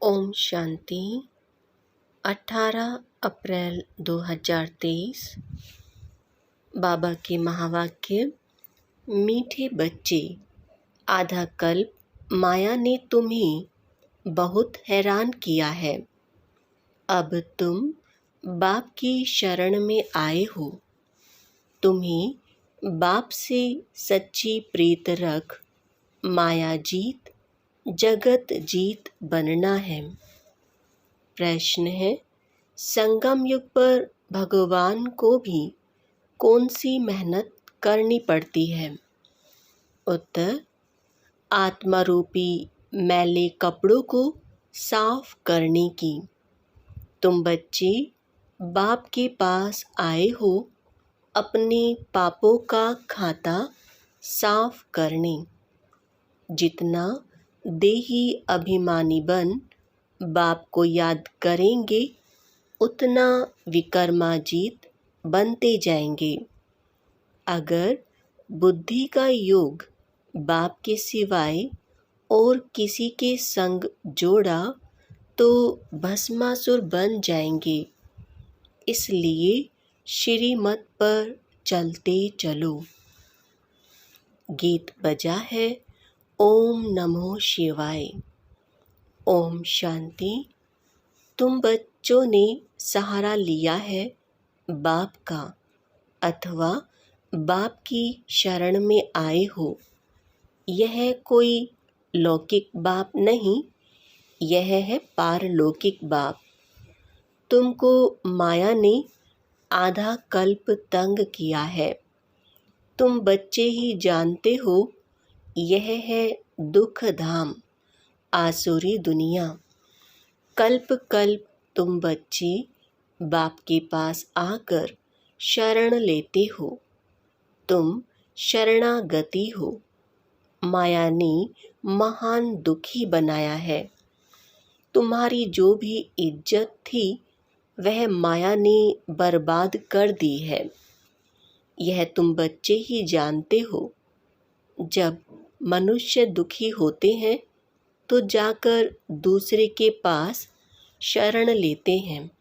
ओम शांति। 18 अप्रैल 2023। बाबा के महावाक्य। मीठे बच्चे, आधा कल्प माया ने तुम्हें बहुत हैरान किया है। अब तुम बाप की शरण में आए हो। तुम्हें बाप से सच्ची प्रीत रख माया जीत जगत जीत बनना है। प्रश्न है, संगम युग पर भगवान को भी कौन सी मेहनत करनी पड़ती है? उत्तर, आत्मारूपी मैले कपड़ों को साफ करने की। तुम बच्चे बाप के पास आए हो अपने पापों का खाता साफ करने। जितना देही अभिमानी बन बाप को याद करेंगे, उतना विकर्माजीत बनते जाएंगे। अगर बुद्धि का योग बाप के सिवाय और किसी के संग जोड़ा तो भस्मासुर बन जाएंगे। इसलिए श्रीमत पर चलते चलो। गीत बजा है ओम नमो शिवाय। ओम शांति। तुम बच्चों ने सहारा लिया है बाप का, अथवा बाप की शरण में आए हो। यह कोई लौकिक बाप नहीं, यह है पारलौकिक बाप। तुमको माया ने आधा कल्प तंग किया है। तुम बच्चे ही जानते हो, यह है दुख धाम, आसुरी दुनिया। कल्प कल्प तुम बच्चे बाप के पास आकर शरण लेते हो। तुम शरणागति हो। माया ने महान दुखी बनाया है। तुम्हारी जो भी इज्जत थी वह माया ने बर्बाद कर दी है। यह तुम बच्चे ही जानते हो। जब मनुष्य दुखी होते हैं तो जाकर दूसरे के पास शरण लेते हैं।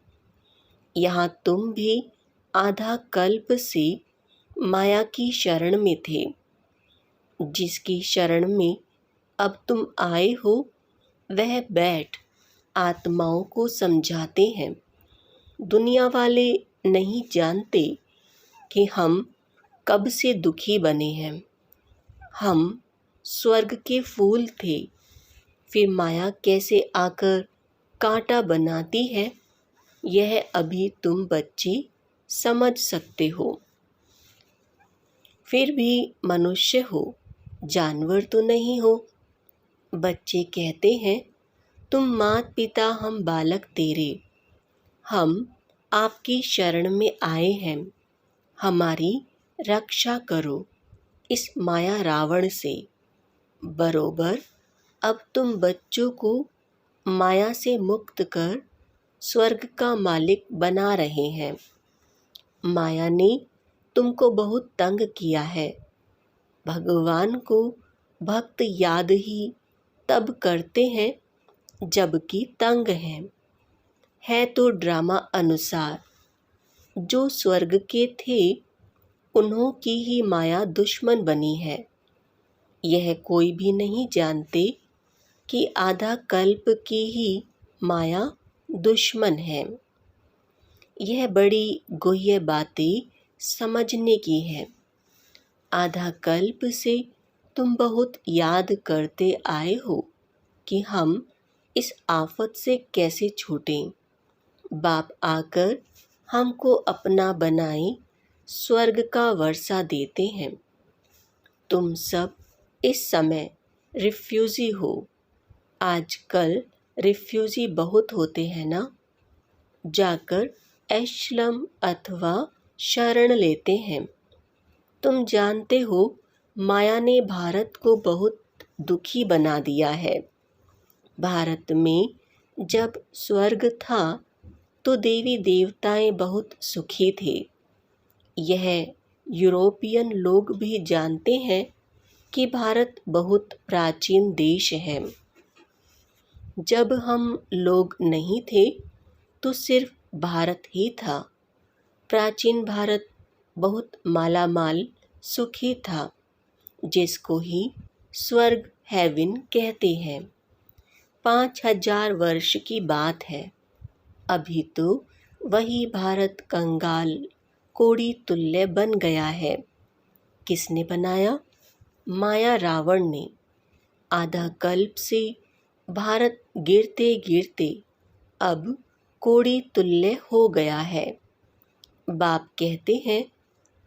यहाँ तुम भी आधा कल्प से माया की शरण में थे। जिसकी शरण में अब तुम आए हो, वह बैठ आत्माओं को समझाते हैं। दुनिया वाले नहीं जानते कि हम कब से दुखी बने हैं। हम स्वर्ग के फूल थे, फिर माया कैसे आकर कांटा बनाती है, यह अभी तुम बच्चे समझ सकते हो। फिर भी मनुष्य हो, जानवर तो नहीं हो। बच्चे कहते हैं, तुम मात पिता हम बालक तेरे। हम आपकी शरण में आए हैं, हमारी रक्षा करो इस माया रावण से। बरोबर अब तुम बच्चों को माया से मुक्त कर स्वर्ग का मालिक बना रहे हैं। माया ने तुमको बहुत तंग किया है। भगवान को भक्त याद ही तब करते हैं जबकि तंग हैं। है तो ड्रामा अनुसार। जो स्वर्ग के थे उन्हों की ही माया दुश्मन बनी है। यह कोई भी नहीं जानते कि आधा कल्प की ही माया दुश्मन है। यह बड़ी गुह्य बातें समझने की है। आधा कल्प से तुम बहुत याद करते आए हो कि हम इस आफत से कैसे छूटें। बाप आकर हमको अपना बनाए स्वर्ग का वर्षा देते हैं। तुम सब इस समय रिफ्यूजी हो। आजकल रिफ्यूजी बहुत होते हैं ना। जाकर एशलम अथवा शरण लेते हैं। तुम जानते हो, माया ने भारत को बहुत दुखी बना दिया है। भारत में जब स्वर्ग था तो देवी देवताएं बहुत सुखी थे। यह यूरोपियन लोग भी जानते हैं कि भारत बहुत प्राचीन देश है। जब हम लोग नहीं थे तो सिर्फ भारत ही था। प्राचीन भारत बहुत मालामाल सुखी था, जिसको ही स्वर्ग हेवन कहते हैं। 5000 वर्ष की बात है। अभी तो वही भारत कंगाल कोड़ी तुल्य बन गया है। किसने बनाया? माया रावण ने। आधा कल्प से भारत गिरते गिरते अब कोड़ी तुल्य हो गया है। बाप कहते हैं,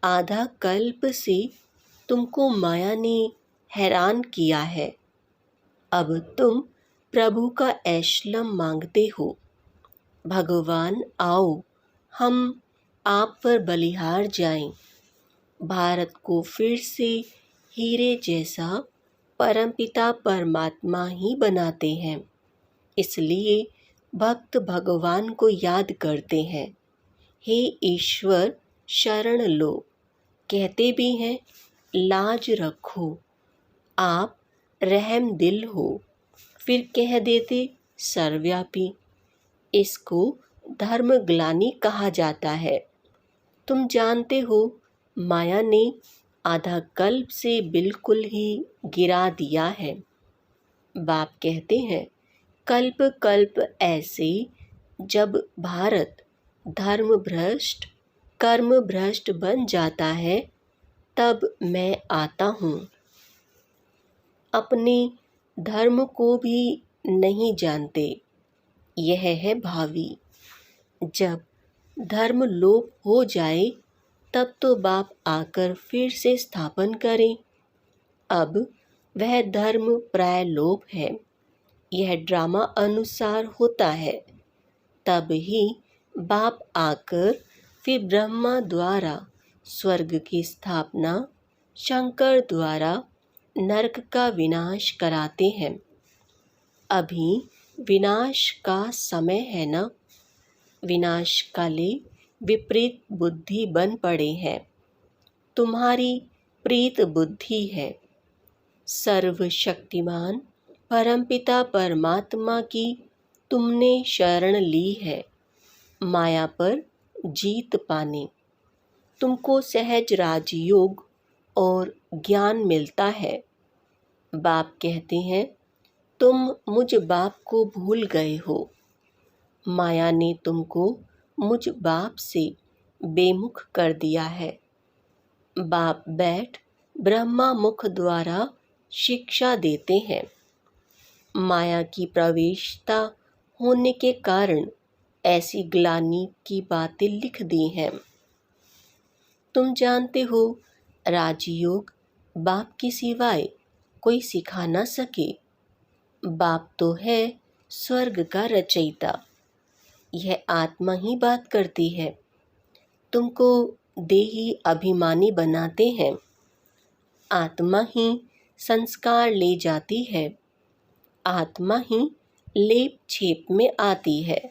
आधा कल्प से तुमको माया ने हैरान किया है। अब तुम प्रभु का ऐशलम मांगते हो। भगवान आओ, हम आप पर बलिहार जाएं। भारत को फिर से हीरे जैसा परमपिता परमात्मा ही बनाते हैं। इसलिए भक्त भगवान को याद करते हैं। हे ईश्वर शरण लो, कहते भी हैं लाज रखो, आप रहम दिल हो, फिर कह देते सर्वव्यापी। इसको धर्म ग्लानि कहा जाता है। तुम जानते हो माया ने आधा कल्प से बिल्कुल ही गिरा दिया है। बाप कहते हैं, कल्प कल्प ऐसे जब भारत धर्म भ्रष्ट कर्म भ्रष्ट बन जाता है, तब मैं आता हूँ। अपने धर्म को भी नहीं जानते, यह है भावी। जब धर्म लोप हो जाए तब तो बाप आकर फिर से स्थापन करें। अब वह धर्म प्राय लोप है। यह ड्रामा अनुसार होता है। तब ही बाप आकर फिर ब्रह्मा द्वारा स्वर्ग की स्थापना, शंकर द्वारा नरक का विनाश कराते हैं। अभी विनाश का समय है न। विनाश काले विपरीत बुद्धि बन पड़े हैं। तुम्हारी प्रीत बुद्धि है। सर्वशक्तिमान परमपिता परमात्मा की तुमने शरण ली है। माया पर जीत पाने तुमको सहज राजयोग और ज्ञान मिलता है। बाप कहते हैं, तुम मुझ बाप को भूल गए हो। माया ने तुमको मुझ बाप से बेमुख कर दिया है। बाप बैठ ब्रह्मा मुख द्वारा शिक्षा देते हैं। माया की प्रवेशता होने के कारण ऐसी ग्लानि की बातें लिख दी हैं। तुम जानते हो राजयोग बाप के सिवाय कोई सिखा न सके। बाप तो है स्वर्ग का रचयिता। यह आत्मा ही बात करती है। तुमको देही अभिमानी बनाते हैं। आत्मा ही संस्कार ले जाती है। आत्मा ही लेप छेप में आती है।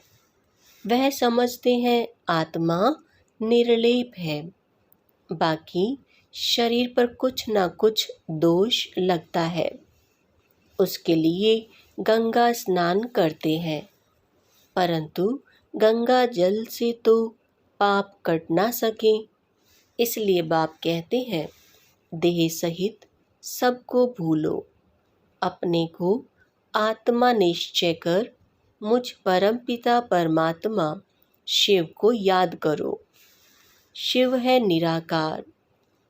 वह समझते हैं आत्मा निर्लेप है। बाकी शरीर पर कुछ न कुछ दोष लगता है। उसके लिए गंगा स्नान करते हैं, परंतु गंगा जल से तो पाप कट ना सके। इसलिए बाप कहते हैं, देह सहित सबको भूलो, अपने को आत्मा निश्चय कर मुझ परमपिता परमात्मा शिव को याद करो। शिव है निराकार।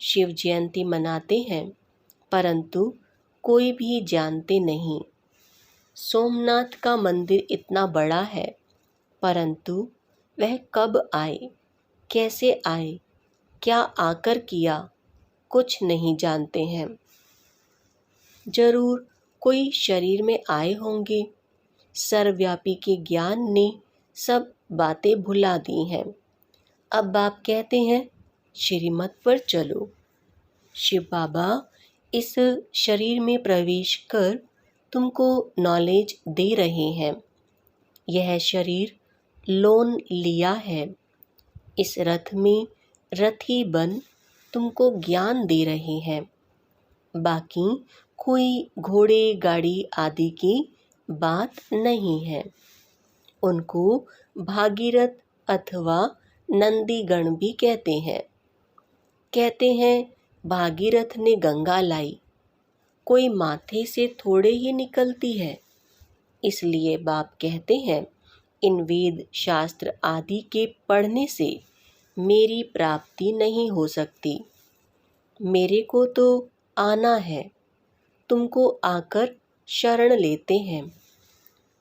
शिव जयंती मनाते हैं, परंतु कोई भी जानते नहीं। सोमनाथ का मंदिर इतना बड़ा है, परंतु वह कब आए, कैसे आए, क्या आकर किया, कुछ नहीं जानते हैं। जरूर कोई शरीर में आए होंगे। सर्वव्यापी के ज्ञान ने सब बातें भुला दी हैं। अब बाप कहते हैं, श्रीमत पर चलो। शिव बाबा इस शरीर में प्रवेश कर तुमको नॉलेज दे रहे हैं। यह शरीर लोन लिया है। इस रथ में रथी बन तुमको ज्ञान दे रहे हैं। बाकी कोई घोड़े गाड़ी आदि की बात नहीं है। उनको भागीरथ अथवा नंदीगण भी कहते हैं। कहते हैं भागीरथ ने गंगा लाई, कोई माथे से थोड़े ही निकलती है। इसलिए बाप कहते हैं इन वेद शास्त्र आदि के पढ़ने से मेरी प्राप्ति नहीं हो सकती। मेरे को तो आना है, तुमको आकर शरण लेते हैं।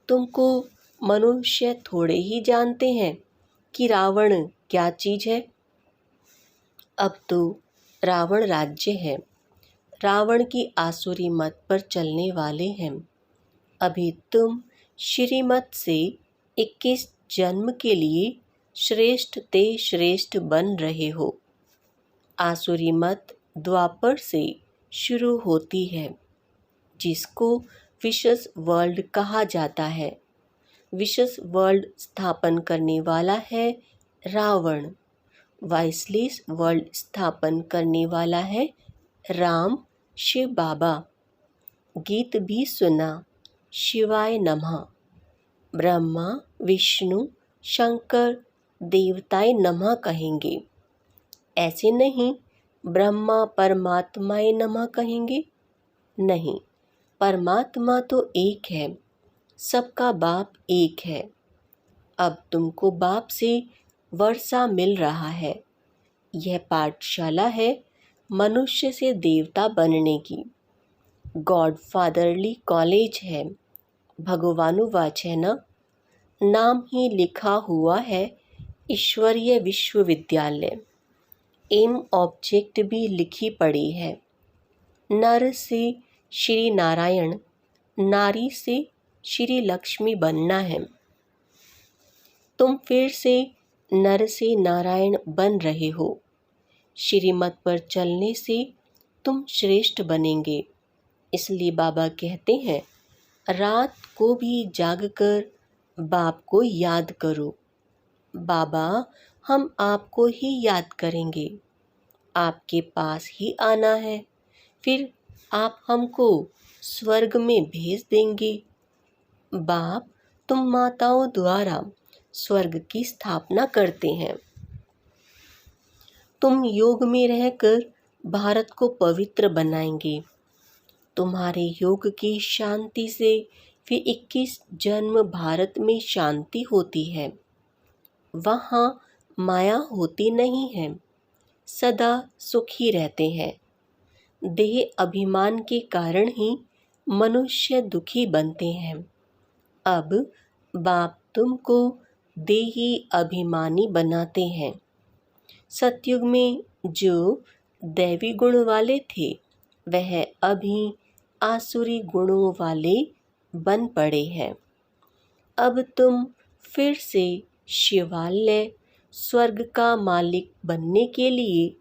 तुमको मनुष्य थोड़े ही जानते हैं कि रावण क्या चीज है। अब तो रावण राज्य है, रावण की आसुरी मत पर चलने वाले हैं। अभी तुम श्रीमत से 21 जन्म के लिए श्रेष्ठ ते श्रेष्ठ बन रहे हो। आसुरी मत द्वापर से शुरू होती है, जिसको विशस वर्ल्ड कहा जाता है। विशस वर्ल्ड स्थापन करने वाला है रावण। वाइसलिस वर्ल्ड स्थापन करने वाला है राम शिव बाबा। गीत भी सुना, शिवाय नमः। ब्रह्मा विष्णु शंकर देवताय नमः कहेंगे, ऐसे नहीं ब्रह्मा परमात्माय नमः कहेंगे। नहीं, परमात्मा तो एक है, सबका बाप एक है। अब तुमको बाप से वर्षा मिल रहा है। यह पाठशाला है मनुष्य से देवता बनने की। गॉड फादरली कॉलेज है। भगवानुवाच है ना, नाम ही लिखा हुआ है ईश्वरीय विश्वविद्यालय। एम ऑब्जेक्ट भी लिखी पड़ी है। नर से श्री नारायण, नारी से श्री लक्ष्मी बनना है। तुम फिर से नर से नारायण बन रहे हो। श्रीमत पर चलने से तुम श्रेष्ठ बनेंगे। इसलिए बाबा कहते हैं रात को भी जागकर बाप को याद करो। बाबा हम आपको ही याद करेंगे, आपके पास ही आना है, फिर आप हमको स्वर्ग में भेज देंगे। बाप तुम माताओं द्वारा स्वर्ग की स्थापना करते हैं। तुम योग में रहकर भारत को पवित्र बनाएंगे। तुम्हारे योग की शांति से फिर 21 जन्म भारत में शांति होती है। वहाँ माया होती नहीं है, सदा सुखी रहते हैं। देह अभिमान के कारण ही मनुष्य दुखी बनते हैं। अब बाप तुमको देही अभिमानी बनाते हैं। सतयुग में जो दैवी गुण वाले थे वह अभी आसुरी गुणों वाले बन पड़े हैं। अब तुम फिर से शिवालय स्वर्ग का मालिक बनने के लिए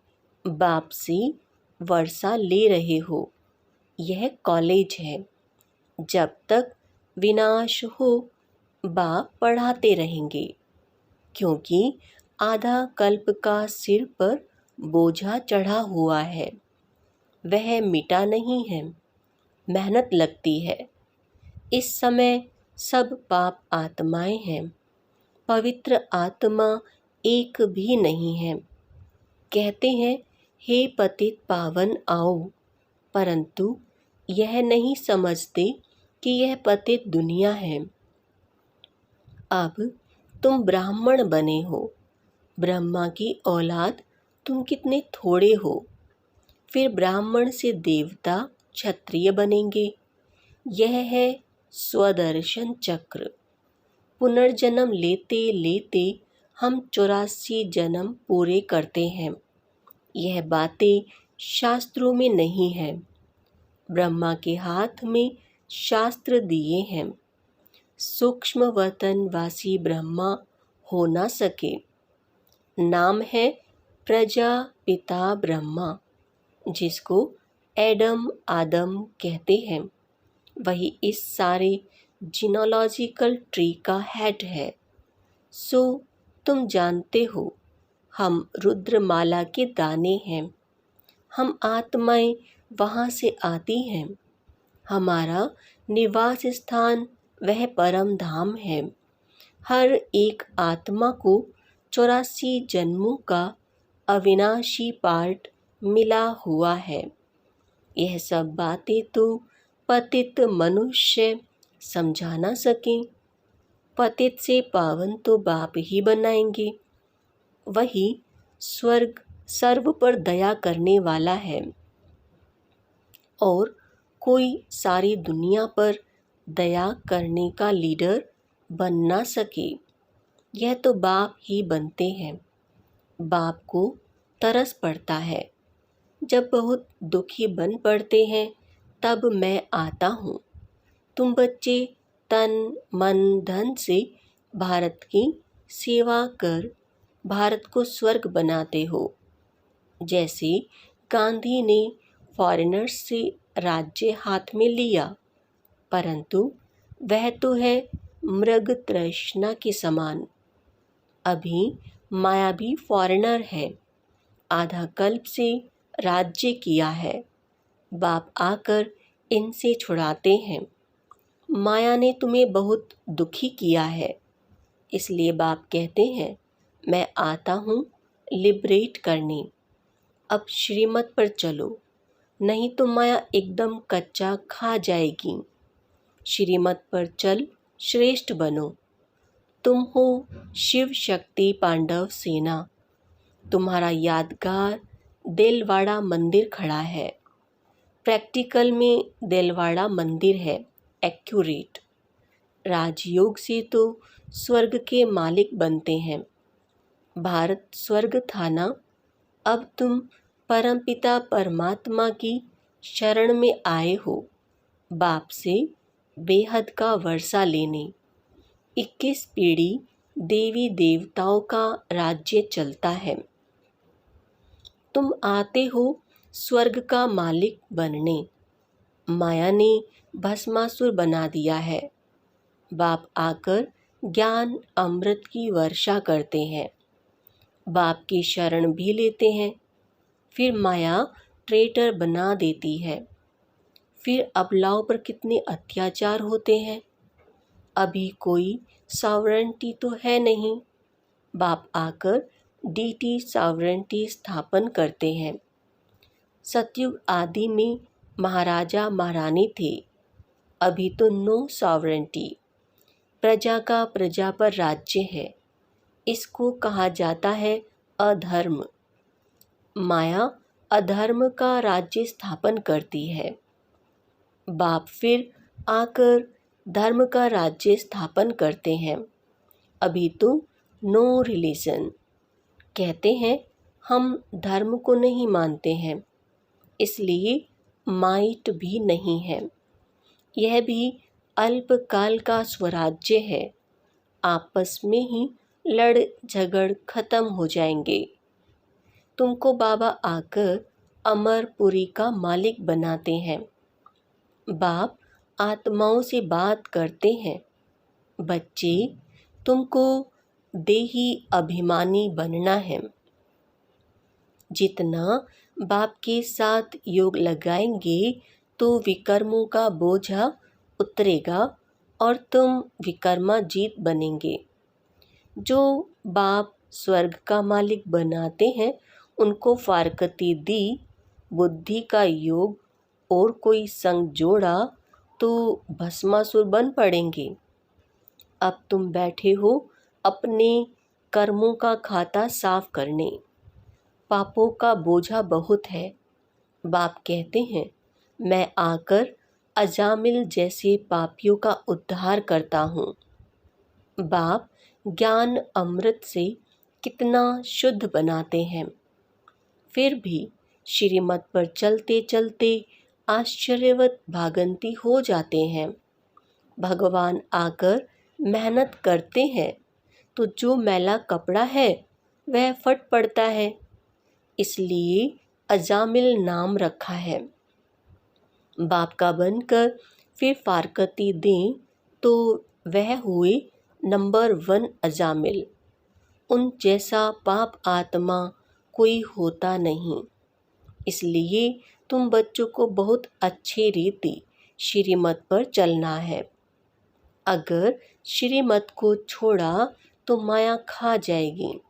बाप से वर्षा ले रहे हो। यह कॉलेज है। जब तक विनाश हो बाप पढ़ाते रहेंगे, क्योंकि आधा कल्प का सिर पर बोझा चढ़ा हुआ है, वह मिटा नहीं है। मेहनत लगती है। इस समय सब पाप आत्माएं हैं, पवित्र आत्मा एक भी नहीं है। कहते हैं हे पतित पावन आओ, परंतु यह नहीं समझते कि यह पतित दुनिया है। अब तुम ब्राह्मण बने हो, ब्रह्मा की औलाद तुम कितने थोड़े हो। फिर ब्राह्मण से देवता क्षत्रिय बनेंगे। यह है स्वदर्शन चक्र। पुनर्जन्म लेते लेते हम 84 जन्म पूरे करते हैं। यह बातें शास्त्रों में नहीं है। ब्रह्मा के हाथ में शास्त्र दिए हैं। सूक्ष्म वतन वासी ब्रह्मा हो ना सके। नाम है प्रजापिता ब्रह्मा, जिसको एडम आदम कहते हैं। वही इस सारे जीनोलॉजिकल ट्री का हेड है। सो तुम जानते हो हम रुद्रमाला के दाने हैं। हम आत्माएं वहाँ से आती हैं। हमारा निवास स्थान वह परम धाम है। हर एक आत्मा को 84 जन्मों का अविनाशी पार्ट मिला हुआ है। यह सब बातें तो पतित मनुष्य समझा ना सकें। पतित से पावन तो बाप ही बनाएंगे। वही स्वर्ग सर्व पर दया करने वाला है और कोई सारी दुनिया पर दया करने का लीडर बन ना सके। यह तो बाप ही बनते हैं। बाप को तरस पड़ता है। जब बहुत दुखी बन पड़ते हैं तब मैं आता हूँ। तुम बच्चे तन मन धन से भारत की सेवा कर भारत को स्वर्ग बनाते हो। जैसे गांधी ने फॉरेनर्स से राज्य हाथ में लिया, परंतु वह तो है मृग तृष्णा के समान। अभी माया भी फॉरेनर है। आधा कल्प से राज्य किया है। बाप आकर इनसे छुड़ाते हैं। माया ने तुम्हें बहुत दुखी किया है, इसलिए बाप कहते हैं मैं आता हूँ लिबरेट करने। अब श्रीमत पर चलो, नहीं तो माया एकदम कच्चा खा जाएगी। श्रीमत पर चल श्रेष्ठ बनो। तुम हो शिव शक्ति पांडव सेना। तुम्हारा यादगार दिलवाड़ा मंदिर खड़ा है। प्रैक्टिकल में दिलवाड़ा मंदिर है एक्यूरेट। राजयोग से तो स्वर्ग के मालिक बनते हैं। भारत स्वर्ग था ना। अब तुम परमपिता परमात्मा की शरण में आए हो, बाप से बेहद का वर्षा लेने। 21 पीढ़ी देवी देवताओं का राज्य चलता है। तुम आते हो स्वर्ग का मालिक बनने। माया ने भस्मासुर बना दिया है। बाप आकर ज्ञान अमृत की वर्षा करते हैं। बाप की शरण भी लेते हैं। फिर माया ट्रेटर बना देती है। फिर अबलाओं पर कितने अत्याचार होते हैं। अभी कोई सॉवरेंटी तो है नहीं। बाप आकर डीटी सॉवरेंटी स्थापन करते हैं। सतयुग आदि में महाराजा महारानी थे। अभी तो नो सॉवरेंटी। प्रजा का प्रजा पर राज्य है। इसको कहा जाता है अधर्म। माया अधर्म का राज्य स्थापन करती है। बाप फिर आकर धर्म का राज्य स्थापन करते हैं। अभी तो नो रिलीजन। कहते हैं हम धर्म को नहीं मानते हैं, इसलिए माइट भी नहीं है। यह भी अल्पकाल का स्वराज्य है। आपस में ही लड़ झगड़ खत्म हो जाएंगे। तुमको बाबा आकर अमरपुरी का मालिक बनाते हैं। बाप आत्माओं से बात करते हैं। बच्चे, तुमको देही अभिमानी बनना है। जितना बाप के साथ योग लगाएंगे तो विकर्मों का बोझा उतरेगा और तुम विकर्मा जीत बनेंगे। जो बाप स्वर्ग का मालिक बनाते हैं उनको फारकती दी, बुद्धि का योग और कोई संग जोड़ा तो भस्मासुर बन पड़ेंगे। अब तुम बैठे हो अपने कर्मों का खाता साफ करने। पापों का बोझा बहुत है। बाप कहते हैं मैं आकर अजामिल जैसे पापियों का उद्धार करता हूँ। बाप ज्ञान अमृत से कितना शुद्ध बनाते हैं। फिर भी श्रीमत पर चलते चलते आश्चर्यवत भागंती हो जाते हैं। भगवान आकर मेहनत करते हैं तो जो मैला कपड़ा है वह फट पड़ता है, इसलिए अजामिल नाम रखा है। बाप का बनकर फिर फारकती दें तो वह हुए नंबर 1 अजामिल। उन जैसा पाप आत्मा कोई होता नहीं। इसलिए तुम बच्चों को बहुत अच्छे रीति श्रीमत पर चलना है। अगर श्रीमत को छोड़ा तो माया खा जाएगी,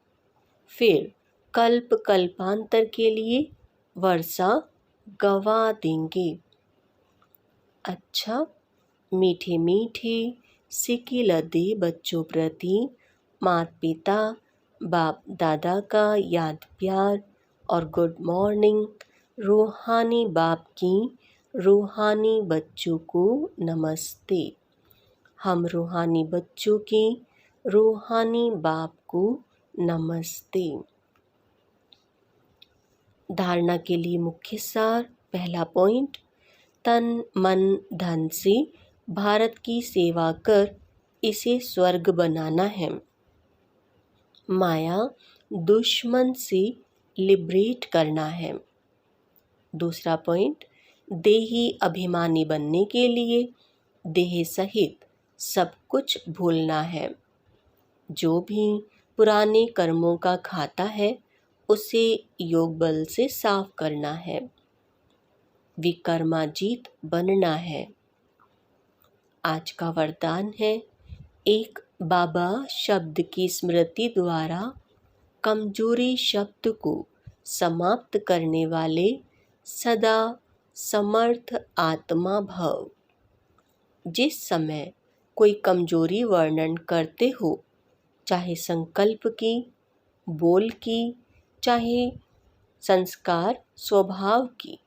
फिर कल्प कल्पांतर के लिए वर्षा गवा देंगे। अच्छा, मीठे मीठे सिक्के लदे बच्चों प्रति माता पिता बाप दादा का याद प्यार और गुड मॉर्निंग। रूहानी बाप की रूहानी बच्चों को नमस्ते। हम रूहानी बच्चों के रूहानी बाप को नमस्ते। धारणा के लिए मुख्य सार। पहला पॉइंट, तन मन धन से भारत की सेवा कर इसे स्वर्ग बनाना है। माया दुश्मन से लिबरेट करना है। दूसरा पॉइंट, देही अभिमानी बनने के लिए देह सहित सब कुछ भूलना है। जो भी पुराने कर्मों का खाता है उसे योग बल से साफ करना है। विकर्माजीत बनना है। आज का वरदान है, एक बाबा शब्द की स्मृति द्वारा कमजोरी शब्द को समाप्त करने वाले सदा समर्थ आत्मा भव। जिस समय कोई कमजोरी वर्णन करते हो, चाहे संकल्प की, बोल की, चाहे संस्कार स्वभाव की,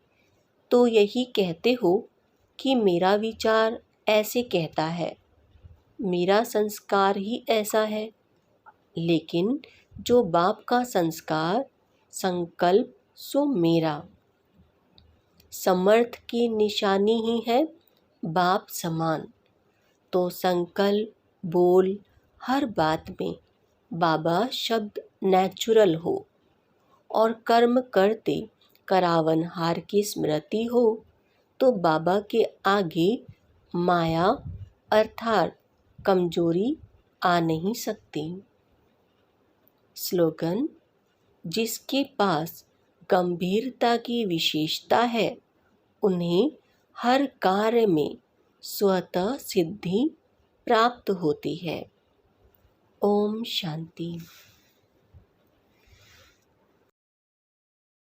तो यही कहते हो कि मेरा विचार ऐसे कहता है, मेरा संस्कार ही ऐसा है। लेकिन जो बाप का संस्कार संकल्प सो मेरा। समर्थ की निशानी ही है बाप समान। तो संकल्प बोल हर बात में बाबा शब्द नेचुरल हो और कर्म करते करावनहार की स्मृति हो, तो बाबा के आगे माया अर्थात कमजोरी आ नहीं सकती। स्लोगन, जिसके पास गंभीरता की विशेषता है उन्हें हर कार्य में स्वतः सिद्धि प्राप्त होती है। ओम शांति।